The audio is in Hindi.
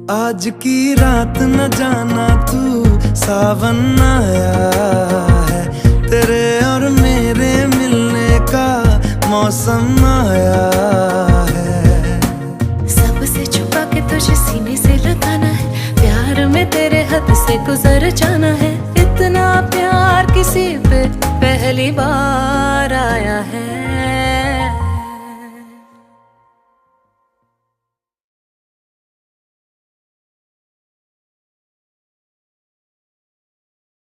आज की रात न जाना तू सावन आया है, तेरे और मेरे मिलने का मौसम आया है। सबसे छुपा के तुझे सीने से लगाना है, प्यार में तेरे हद से गुजर जा